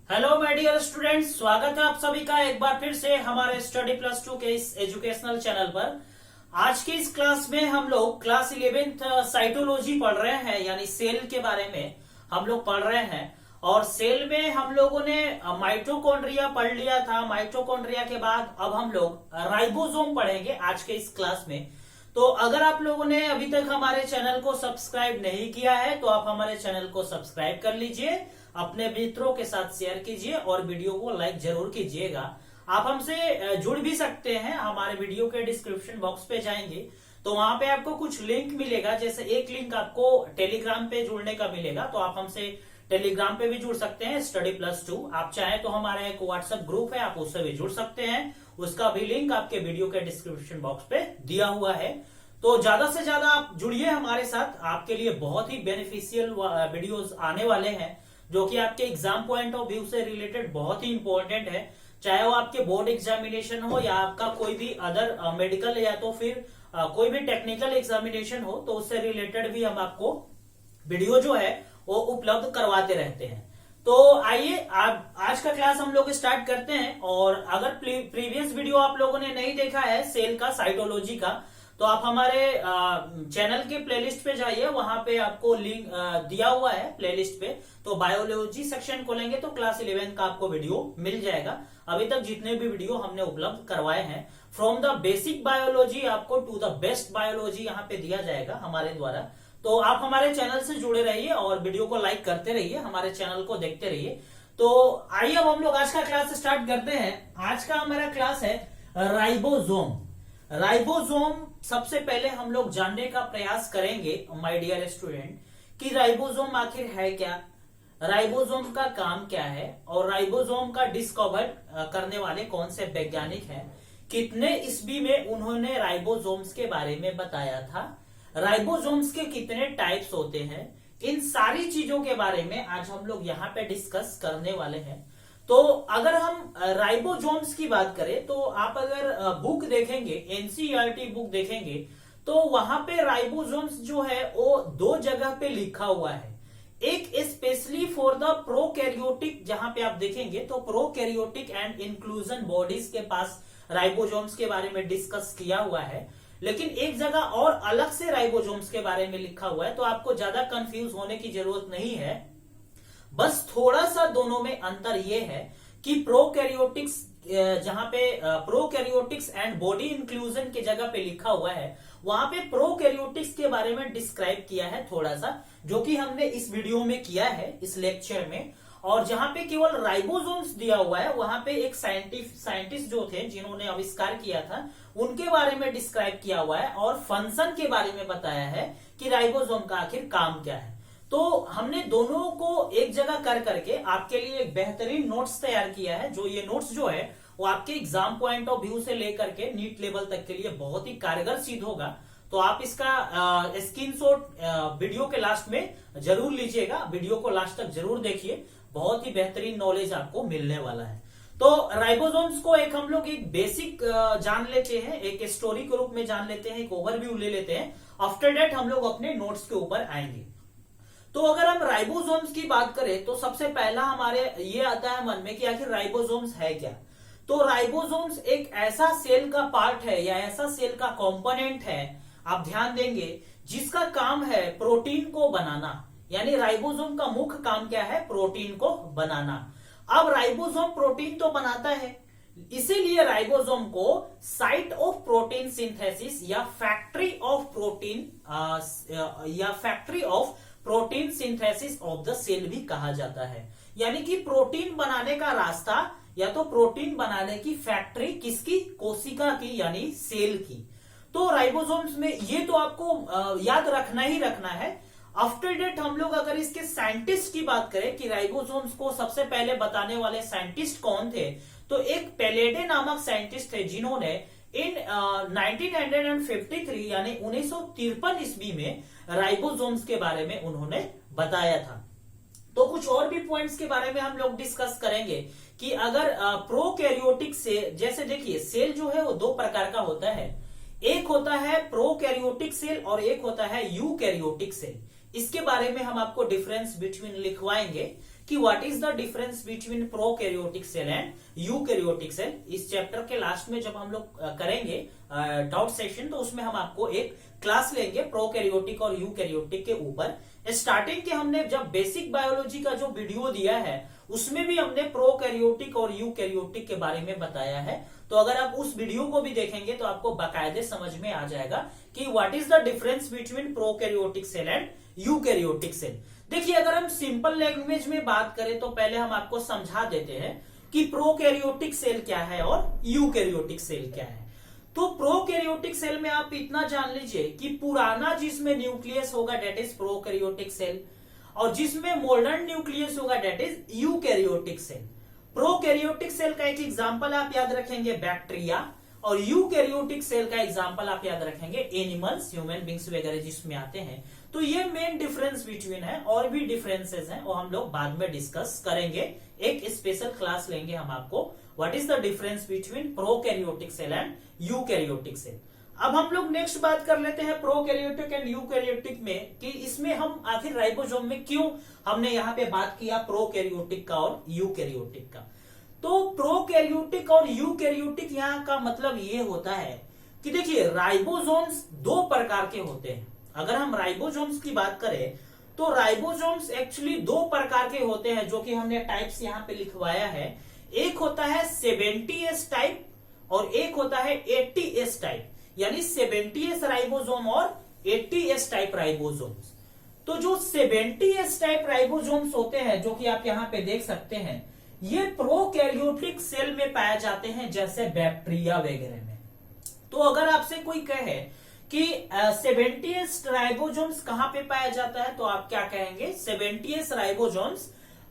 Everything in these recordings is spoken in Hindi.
हेलो माय डियर स्टूडेंट्स, स्वागत है आप सभी का एक बार फिर से हमारे स्टडी प्लस 2 के इस एजुकेशनल चैनल पर। आज की इस क्लास में हम लोग क्लास 11th साइटोलॉजी पढ़ रहे हैं, यानी सेल के बारे में हम लोग पढ़ रहे हैं। और सेल में हम लोगों ने माइटोकॉन्ड्रिया पढ़ लिया था। माइटोकॉन्ड्रिया के बाद अब हम लोग राइबोसोम पढ़ेंगे आज के इस क्लास में। तो अगर आप लोगों ने अभी तक हमारे चैनल को सब्सक्राइब नहीं किया है तो आप हमारे चैनल को सब्सक्राइब कर लीजिए, अपने मित्रों के साथ शेयर कीजिए और वीडियो को लाइक जरूर कीजिएगा। आप हमसे जुड़ भी सकते हैं। हमारे वीडियो के डिस्क्रिप्शन बॉक्स पे जाएंगे तो वहां पे आपको कुछ लिंक मिलेगा। जैसे एक लिंक आपको टेलीग्राम पे जुड़ने का मिलेगा, तो आप हमसे टेलीग्राम पे भी जुड़ सकते हैं, स्टडी प्लस 2। आप चाहें तो हमारा एक व्हाट्सएप ग्रुप है, आप उससे भी जुड़ सकते हैं। उसका भी लिंक आपके वीडियो के डिस्क्रिप्शन बॉक्स पे दिया हुआ है। तो ज्यादा से ज्यादा आप जुड़िए हमारे साथ। आपके लिए बहुत ही बेनिफिशियल वीडियोस आने वाले हैं जो कि आपके एग्जाम पॉइंट ऑफ व्यू से रिलेटेड बहुत ही इंपॉर्टेंट है। चाहे वो आपके बोर्ड एग्जामिनेशन हो या आपका कोई भी अदर मेडिकल या तो फिर कोई भी टेक्निकल एग्जामिनेशन हो, तो उससे रिलेटेड भी हम आपको वीडियो जो है वो उपलब्ध करवाते रहते हैं। तो आइए आज का क्लास हम लोग स्टार्ट करते हैं। और अगर प्रीवियस वीडियो आप लोगों ने नहीं देखा है सेल का, साइटोलॉजी का, तो आप हमारे चैनल के प्लेलिस्ट पे जाइए, वहां पे आपको लिंक दिया हुआ है प्लेलिस्ट पे। तो बायोलॉजी सेक्शन खोलेंगे तो क्लास 11 का आपको वीडियो मिल जाएगा। अभी तक जितने भी वीडियो हमने उपलब्ध करवाए हैं, फ्रॉम द बेसिक बायोलॉजी आपको टू द बेस्ट बायोलॉजी यहाँ पे दिया जाएगा हमारे द्वारा। तो आप हमारे चैनल से जुड़े रहिए और वीडियो को लाइक करते रहिए, हमारे चैनल को देखते रहिए। तो आइए अब हम लोग आज का क्लास स्टार्ट करते हैं। आज का हमारा क्लास है राइबोसोम। राइबोसोम सबसे पहले हम लोग जानने का प्रयास करेंगे माय डियर स्टूडेंट कि राइबोसोम आखिर है क्या, राइबोसोम का काम क्या है, और राइबोसोम का डिस्कवर करने वाले कौन से वैज्ञानिक हैं, कितने ईस्वी में उन्होंने राइबोसोम्स के बारे में बताया था, राइबोसोम्स के कितने टाइप्स होते हैं, इन सारी चीजों के बारे में आज हम लोग यहाँ पे डिस्कस करने वाले हैं। तो अगर हम राइबोसोम्स की बात करें तो आप अगर बुक देखेंगे, एनसीईआरटी बुक देखेंगे, तो वहां पे राइबोसोम्स जो है वो दो जगह पे लिखा हुआ है। एक स्पेशली फॉर द प्रोकैरियोटिक, जहां पे आप देखेंगे तो प्रोकैरियोटिक एंड इंक्लूजन बॉडीज के पास राइबोसोम्स के बारे में डिस्कस किया हुआ है। लेकिन एक जगह और अलग से राइबोसोम्स के बारे में लिखा हुआ है। तो आपको ज्यादा कंफ्यूज होने की जरूरत नहीं है, बस थोड़ा सा दोनों में अंतर यह है कि प्रोकैरियोटिक्स, जहां पे प्रोकैरियोटिक्स एंड बॉडी इंक्लूजन की जगह पे लिखा हुआ है, वहां पे प्रोकैरियोटिक्स के बारे में डिस्क्राइब किया है थोड़ा सा, जो कि हमने इस वीडियो में किया है, इस लेक्चर में। और जहां पे केवल राइबोसोम्स दिया हुआ है, वहां पे एक साइंटिस्ट जो थे जिन्होंने आविष्कार किया था, उनके बारे में डिस्क्राइब किया हुआ है और फंक्शन के बारे में बताया है कि राइबोसोम का आखिर काम क्या है। तो हमने दोनों को एक जगह कर करके आपके लिए एक बेहतरीन नोट्स तैयार किया है। जो ये नोट्स जो है वो आपके एग्जाम पॉइंट ऑफ व्यू से लेकर के नीट लेवल तक के लिए बहुत ही कारगर सिद्ध होगा। तो आप इसका स्क्रीनशॉट वीडियो के लास्ट में जरूर लीजिएगा, वीडियो को लास्ट तक जरूर देखिए, बहुत ही बेहतरीन नॉलेज आपको मिलने वाला है। तो राइबोसोम्स को एक हम लोग एक बेसिक जान लेते हैं, एक स्टोरी के रूप में जान लेते हैं, एक ओवरव्यू ले लेते हैं। आफ्टर दैट हम लोग अपने नोट्स के ऊपर आएंगे। तो अगर हम राइबोसोम्स की बात करें तो सबसे पहला हमारे ये आता है मन में कि आखिर राइबोसोम्स है क्या। तो राइबोसोम्स एक ऐसा सेल का पार्ट है या ऐसा सेल का कंपोनेंट है, आप ध्यान देंगे, जिसका काम है प्रोटीन को बनाना। यानी राइबोसोम का मुख्य काम क्या है, प्रोटीन को बनाना। अब राइबोसोम प्रोटीन तो बनाता है, इसीलिए राइबोसोम को साइट ऑफ प्रोटीन सिंथेसिस या factory of protein synthesis of the cell भी कहा जाता है। यानी कि प्रोटीन बनाने का रास्ता या तो प्रोटीन बनाने की फैक्ट्री किसकी, कोशिका की, यानी सेल की। तो राइबोसोम्स में ये तो आपको याद रखना ही रखना है। आफ्टर डेट हम लोग अगर इसके साइंटिस्ट की बात करें कि राइबोसोम्स को सबसे पहले बताने वाले साइंटिस्ट कौन थे, तो एक पेलेडे नामक साइंटिस्ट थे जिन्होंने इन 1953 यानी 1953 ईस्वी में राइबोसोम्स के बारे में उन्होंने बताया था। तो कुछ और भी पॉइंट्स के बारे में हम लोग डिस्कस करेंगे कि अगर प्रोकैरियोटिक से, जैसे देखिए सेल जो है वो दो प्रकार का होता है, एक होता है प्रोकैरियोटिक सेल और एक होता है यूकैरियोटिक सेल। इसके बारे में हम आपको डिफरेंस बिटवीन लिखवाएंगे कि what is the difference between prokaryotic cell and eukaryotic cell. इस चैप्टर के लास्ट में जब हम लोग करेंगे डाउट सेशन, तो उसमें हम आपको एक क्लास लेंगे प्रोकैरियोटिक और यूकैरियोटिक के ऊपर। स्टार्टिंग के हमने जब बेसिक बायोलॉजी का जो वीडियो दिया है उसमें भी हमने प्रोकैरियोटिक और यूकैरियोटिक के बारे में बताया है। तो अगर आप उस वीडियो को भी देखेंगे तो आपको बाकायदे समझ में आ जाएगा कि what is the difference between prokaryotic cell and eukaryotic cell. देखिए, अगर हम सिंपल लैंग्वेज में बात करें तो पहले हम आपको समझा देते हैं कि प्रोकैरियोटिक सेल क्या है और यूकैरियोटिक सेल क्या है। तो प्रोकैरियोटिक सेल में आप इतना जान लीजिए कि पुराना जिसमें न्यूक्लियस होगा डेट इज प्रोकैरियोटिक सेल, और जिसमें मॉडर्न न्यूक्लियस होगा that is eukaryotic cell. Prokaryotic cell का एक एग्जांपल आप याद रखेंगे बैक्टीरिया, और यूकैरियोटिक सेल का एग्जांपल आप याद रखेंगे एनिमल्स, ह्यूमन बींग्स वगैरह जिसमें आते हैं। तो ये मेन डिफरेंस बिटवीन है, और भी डिफरेंसेस हैं वो हम लोग बाद में डिस्कस करेंगे। एक स्पेशल क्लास लेंगे हम आपको what is the difference between prokaryotic cell and eukaryotic cell. अब हम लोग नेक्स्ट बात कर लेते हैं प्रोकैरियोटिक एंड यूकैरियोटिक में कि इसमें हम आखिर राइबोसोम में क्यों हमने यहाँ पे बात किया प्रोकैरियोटिक का और यूकैरियोटिक का। तो प्रोकैरियोटिक और यूकैरियोटिक यहाँ का मतलब ये होता है कि देखिए राइबोसोम्स दो प्रकार के होते हैं। अगर हम राइबोसोम्स की बात करें तो राइबोसोम्स एक्चुअली दो प्रकार के होते हैं, जो कि हमने टाइप्स यहाँ पे लिखवाया है। एक होता है 70S टाइप और एक होता है 80S टाइप, यानी 70S राइबोसोम और 80S टाइप राइबोसोम्स। तो जो 70S टाइप राइबोसोम्स होते हैं, जो कि आप यहाँ पे देख सकते हैं, ये प्रोकैरियोटिक सेल में पाए जाते हैं, जैसे बैक्टीरिया वगैरह में। तो अगर आपसे कोई कहे कि 70S राइबोसोम्स कहां पे पाया जाता है, तो आप क्या कहेंगे? 70S राइबोसोम्स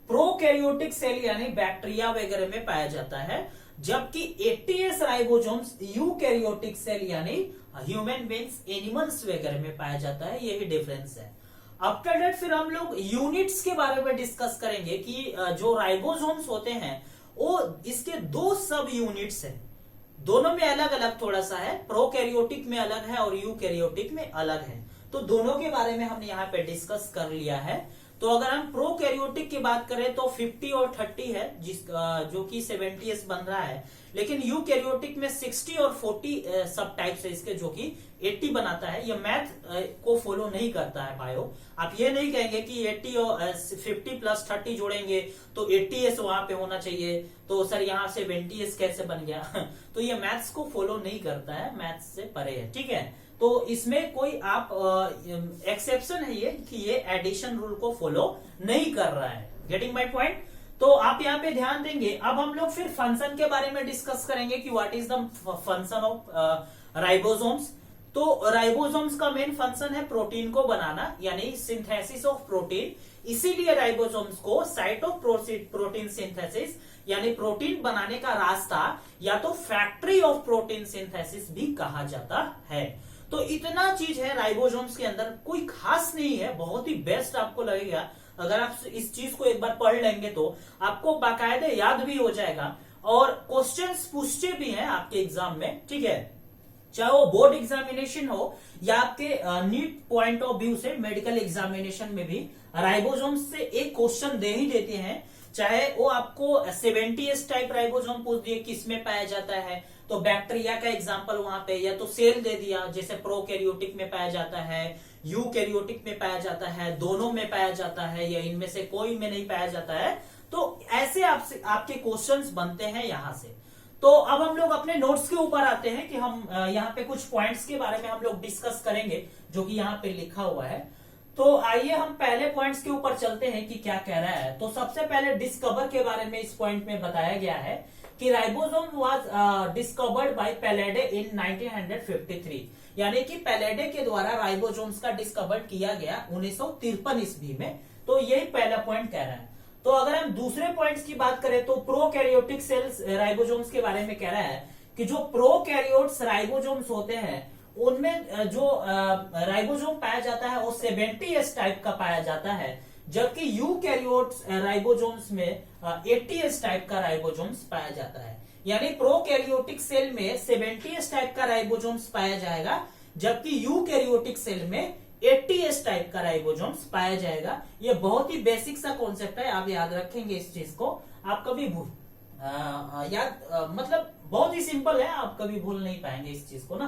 प्रोकैरियोटिक सेल यानी बैक्टीरिया वगैरह में पाया जाता है, जबकि 80S राइबोसोम्स यूकैरियोटिक सेल यानी ह्यूमन बींग्स, एनिमल्स वगैरह में पाया जाता है। यही डिफरेंस है। आफ्टर दैट फिर हम लोग यूनिट्स के बारे में डिस्कस करेंगे कि जो राइबोसोम्स होते हैं वो इसके दो सब यूनिट्स हैं, दोनों में अलग अलग थोड़ा सा है, प्रोकैरियोटिक में अलग है और यूकैरियोटिक में अलग है। तो दोनों के बारे में हमने यहाँ पे डिस्कस कर लिया है। तो अगर हम प्रोकैरियोटिक की बात करें तो 50 और 30 है, जो कि 70S बन रहा है, लेकिन यूकैरियोटिक में 60 और 40 सब टाइप्स है इसके, जो कि 80 बनाता है। ये मैथ को फॉलो नहीं करता है बायो। आप ये नहीं कहेंगे कि 80 और 50 प्लस 30 जोड़ेंगे तो 80S वहां पे होना चाहिए, तो सर यहाँ 70S कैसे बन गया? तो ये मैथ्स को फॉलो नहीं करता है, मैथ्स से परे है, ठीक है। तो इसमें कोई आप एक्सेप्शन है ये कि ये एडिशन रूल को फॉलो नहीं कर रहा है। Getting my point? तो आप यहाँ पे ध्यान देंगे। अब हम लोग फिर फंक्शन के बारे में डिस्कस करेंगे कि what is the function of ribosomes. तो राइबोसोम्स का मेन फंक्शन है प्रोटीन को बनाना, यानी सिंथेसिस ऑफ प्रोटीन। इसीलिए राइबोसोम्स को साइट ऑफ प्रोटीन सिंथेसिस यानी प्रोटीन बनाने का रास्ता या तो फैक्ट्री ऑफ प्रोटीन सिंथेसिस भी कहा जाता है। तो इतना चीज है राइबोसोम्स के अंदर, कोई खास नहीं है, बहुत ही बेस्ट आपको लगेगा। अगर आप इस चीज को एक बार पढ़ लेंगे तो आपको बाकायदे याद भी हो जाएगा, और क्वेश्चंस पूछते भी हैं आपके एग्जाम में, ठीक है। चाहे वो बोर्ड एग्जामिनेशन हो या आपके नीट पॉइंट ऑफ व्यू से मेडिकल एग्जामिनेशन में भी राइबोसोम्स से एक क्वेश्चन दे ही देते हैं। चाहे वो आपको 70S टाइप राइबोसोम पूछ दिए किसमें पाया जाता है, तो बैक्टीरिया का एग्जांपल वहां पे, या तो सेल दे दिया जैसे प्रोकैरियोटिक में पाया जाता है, यूकैरियोटिक में पाया जाता है, दोनों में पाया जाता है, या इनमें से कोई में नहीं पाया जाता है। तो ऐसे आपके क्वेश्चंस बनते हैं यहां से। तो अब हम लोग अपने नोट्स के ऊपर आते हैं कि हम यहाँ पे कुछ पॉइंट्स के बारे में हम लोग डिस्कस करेंगे, जो कि यहाँ पे लिखा हुआ है। तो आइए हम पहले पॉइंट्स के ऊपर चलते हैं कि क्या कह रहा है। तो सबसे पहले डिस्कवर के बारे में इस पॉइंट में बताया गया है कि राइबोसोम वाज डिस्कवर्ड बाय पैलेडे इन 1953, यानी कि पैलेडे के द्वारा राइबोसोम्स का डिस्कवर किया गया 1953 ईस्वी में। तो यही पहला पॉइंट कह रहा है। तो अगर हम दूसरे पॉइंट्स की बात करें तो प्रोकैरियोटिक सेल्स राइबोसोम्स के बारे में कह रहा है कि जो प्रोकैरियोट्स राइबोसोम्स होते हैं उनमें जो राइबोसोम पाया जाता है वो 70S टाइप का पाया जाता है, जबकि यूकैरियोट्स राइबोसोम्स में 80S टाइप का राइबोसोम्स पाया जाता है। यानी प्रोकैरियोटिक सेल में 70S टाइप का राइबोसोम्स पाया जाएगा, जबकि यूकैरियोटिक सेल में 80S टाइप का राइबोसोम्स पाया जाएगा। ये बहुत ही बेसिक सा कॉन्सेप्ट है, आप याद रखेंगे इस चीज को, आप कभी भूल मतलब बहुत ही सिंपल है, आप कभी भूल नहीं पाएंगे इस चीज को ना।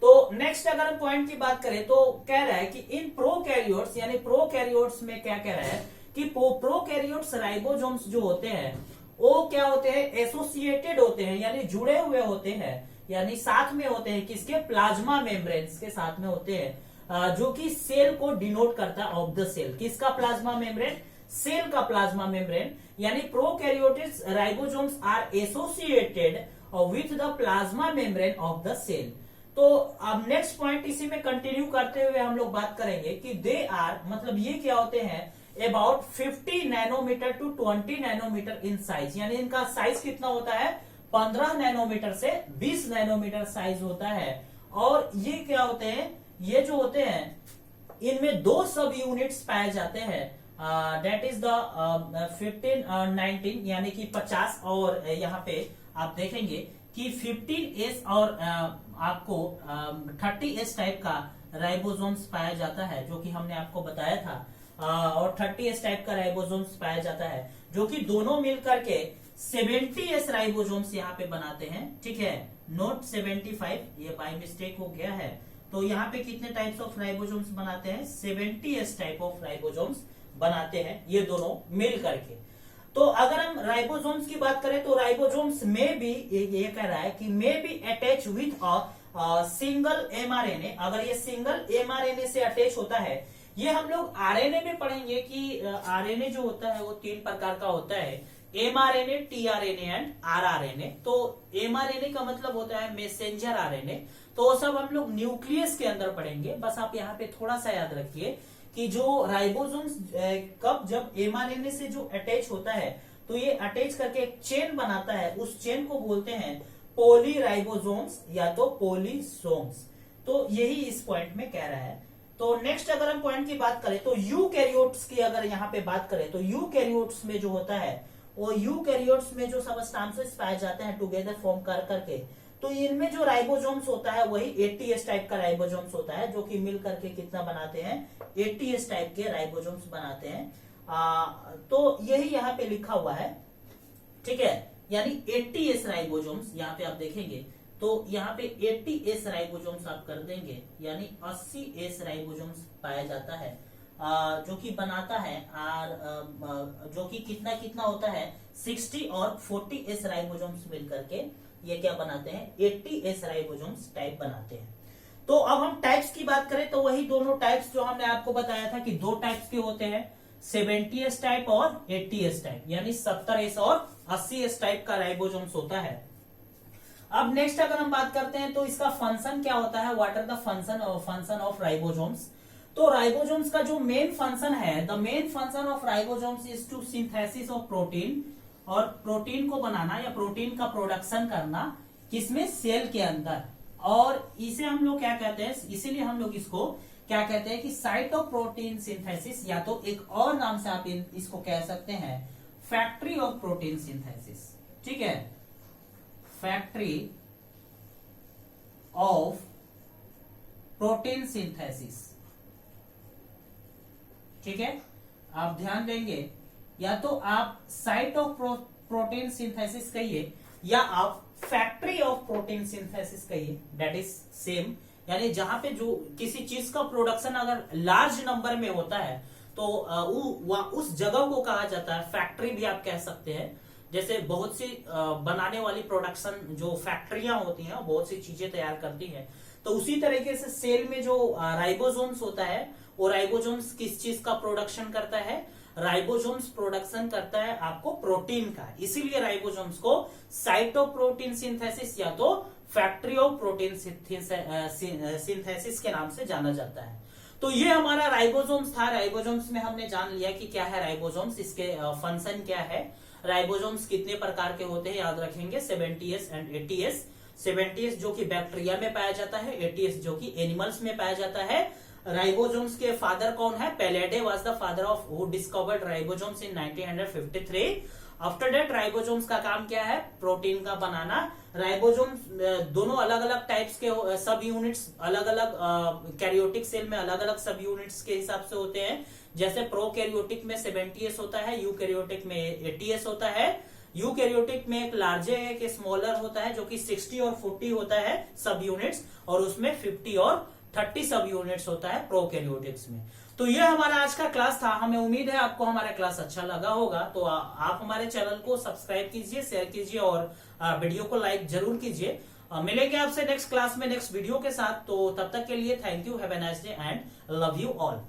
तो नेक्स्ट अगर हम पॉइंट की बात करें तो कह रहा है कि इन प्रोकैरियोट्स, यानी प्रोकैरियोट्स में क्या कह रहा है कि प्रोकैरियोट्स राइबोसोम्स जो होते हैं वो क्या होते हैं, एसोसिएटेड होते हैं, यानी जुड़े हुए होते हैं, यानी साथ में होते हैं, किसके, प्लाज्मा मेम्ब्रेन्स के साथ में होते हैं, जो कि सेल को डिनोट करता है ऑफ द सेल। किसका प्लाज्मा मेम्ब्रेन, सेल का प्लाज्मा मेम्ब्रेन, यानी prokaryotic ribosomes are associated with the plasma membrane of the cell. तो अब नेक्स्ट पॉइंट इसी में कंटिन्यू करते हुए हम लोग बात करेंगे कि दे आर, मतलब ये क्या होते हैं, about 50 nanometer to 20 nanometer in size, यानी इनका साइज कितना होता है, 15 नैनोमीटर से 20 नैनोमीटर साइज होता है। और ये क्या होते हैं, ये जो होते हैं इनमें 2 सब यूनिट्स पाए जाते हैं, डेट इज द 15 19, यानी कि 50, और यहाँ पे आप देखेंगे कि 15S और आपको 30S टाइप का राइबोसोम्स पाया जाता है, जो कि हमने आपको बताया था, और 30S टाइप का राइबोसोम्स पाया जाता है, जो कि दोनों मिलकर के 70S राइबोसोम्स यहाँ पे बनाते हैं। ठीक है, नोट 75, ये बाय मिस्टेक हो गया है। तो यहाँ पे कितने टाइप्स ऑफ राइबोसोम्स बनाते हैं, 70S टाइप ऑफ राइबोसोम्स बनाते हैं ये दोनों मिल करके। तो अगर हम राइबोसोम्स की बात करें तो राइबोसोम्स में भी ये कह रहा है कि may be attach with a single mRNA। अगर ये सिंगल mRNA से अटैच होता है, ये हम लोग आरएनए में पढ़ेंगे कि आरएनए जो होता है वो 3 प्रकार का होता है, mRNA, tRNA एंड rRNA। तो mRNA का मतलब होता है मैसेंजर आरएनए, तो वो सब हम लोग न्यूक्लियस के अंदर पढ़ेंगे। बस आप यहाँ पे थोड़ा सा याद रखिए कि जो राइबोसोम्स कब जब mRNA से जो अटैच होता है तो ये अटैच करके एक चेन बनाता है, उस चेन को बोलते हैं पॉलीराइबोसोम्स या तो पॉलीसोम्स। तो यही इस पॉइंट में कह रहा है। तो नेक्स्ट अगर हम पॉइंट की बात करें तो यूकैरियोट्स की अगर यहाँ पे बात करें तो यूकैरियोट्स में जो होता है वो यूकैरियोट्स में जो सबस्टांसेस पाए जाते हैं टुगेदर फॉर्म कर करके, तो इनमें जो राइबोसोम्स होता है वही 80S टाइप का राइबोसोम्स होता है, जो कि मिल करके कितना बनाते हैं, 80S टाइप के राइबोसोम्स बनाते हैं। तो यही यहाँ पे लिखा हुआ है। ठीक है, यानी 80S राइबोसोम्स यहाँ पे आप देखेंगे तो यहाँ पे 80S राइबोसोम्स आप कर देंगे, यानी 80S राइबोसोम्स पाया जाता है, जो कि बनाता है जो कि कितना कितना होता है, 60 और 40S राइबोसोम्स मिलकर के ये क्या बनाते हैं, 80S राइबोसोम्स टाइप बनाते हैं। तो अब हम टाइप्स की बात करें तो वही दोनों टाइप्स जो हमने आपको बताया था कि 2 टाइप्स के होते हैं, 70S टाइप और 80S टाइप, यानी 70S और 80S टाइप का राइबोसोम्स होता है। अब नेक्स्ट अगर हम बात करते हैं तो इसका फंक्शन क्या होता है, what are the function of ribosomes. तो राइबोसोम्स का जो मेन फंक्शन है, the main function of ribosomes is to synthesis of protein, और प्रोटीन को बनाना या प्रोटीन का प्रोडक्शन करना, किसमें, सेल के अंदर। और इसे हम लोग क्या कहते हैं, इसीलिए हम लोग इसको क्या कहते हैं कि साइट ऑफ प्रोटीन सिंथेसिस, या तो एक और नाम से आप इसको कह सकते हैं फैक्ट्री ऑफ प्रोटीन सिंथेसिस। ठीक है, फैक्ट्री ऑफ प्रोटीन सिंथेसिस। ठीक है, आप ध्यान देंगे, या तो आप साइट ऑफ प्रोटीन सिंथेसिस कहिए या आप फैक्ट्री ऑफ प्रोटीन सिंथेसिस कहिए, दैट इज सेम। यानी जहां पे जो किसी चीज का प्रोडक्शन अगर लार्ज नंबर में होता है तो उस जगह को कहा जाता है फैक्ट्री भी आप कह सकते हैं। जैसे बहुत सी बनाने वाली प्रोडक्शन जो फैक्ट्रियां होती हैं बहुत सी चीजें तैयार करती हैं, तो उसी तरीके से सेल में जो राइबोसोम्स होता है वो राइबोसोम्स किस चीज का प्रोडक्शन करता है, राइबोसोम्स प्रोडक्शन करता है आपको प्रोटीन का। इसीलिए राइबोसोम्स को साइट ऑफ प्रोटीन सिंथेसिस या तो फैक्ट्री ऑफ प्रोटीन सिंथेसिस के नाम से जाना जाता है। तो ये हमारा राइबोसोम्स था। राइबोसोम्स में हमने जान लिया कि क्या है राइबोसोम्स, इसके फंक्शन क्या है, राइबोसोम्स कितने प्रकार के होते हैं, याद रखेंगे 70S एंड 80S। 70S जो कि बैक्टीरिया में पाया जाता है, 80S जो कि एनिमल्स में पाया जाता है। राइबोसोम्स के फादर कौन है, Palade was the father of who discovered ribosomes in 1953। After that ribosomes का काम क्या है, प्रोटीन का बनाना। राइबोसोम दोनों अलग अलग टाइप्स के सब यूनिट्स, अलग अलग कैरियोटिक सेल में अलग अलग सब यूनिट्स के हिसाब से होते हैं। जैसे प्रोकैरियोटिक में 70s होता है, यूकैरियोटिक में 80s होता है। यूकैरियोटिक में एक लार्जर है, एक स्मॉलर होता है, जो कि 60 और 40 होता है सब यूनिट्स, और उसमें 50 और 30 सब यूनिट्स होता है प्रोकैरियोटिक्स में। तो ये हमारा आज का क्लास था। हमें उम्मीद है आपको हमारा क्लास अच्छा लगा होगा। तो आप हमारे चैनल को सब्सक्राइब कीजिए, शेयर कीजिए और वीडियो को लाइक जरूर कीजिए। मिलेंगे आपसे नेक्स्ट क्लास में नेक्स्ट वीडियो के साथ। तो तब तक के लिए thank you, have a nice day and love you all.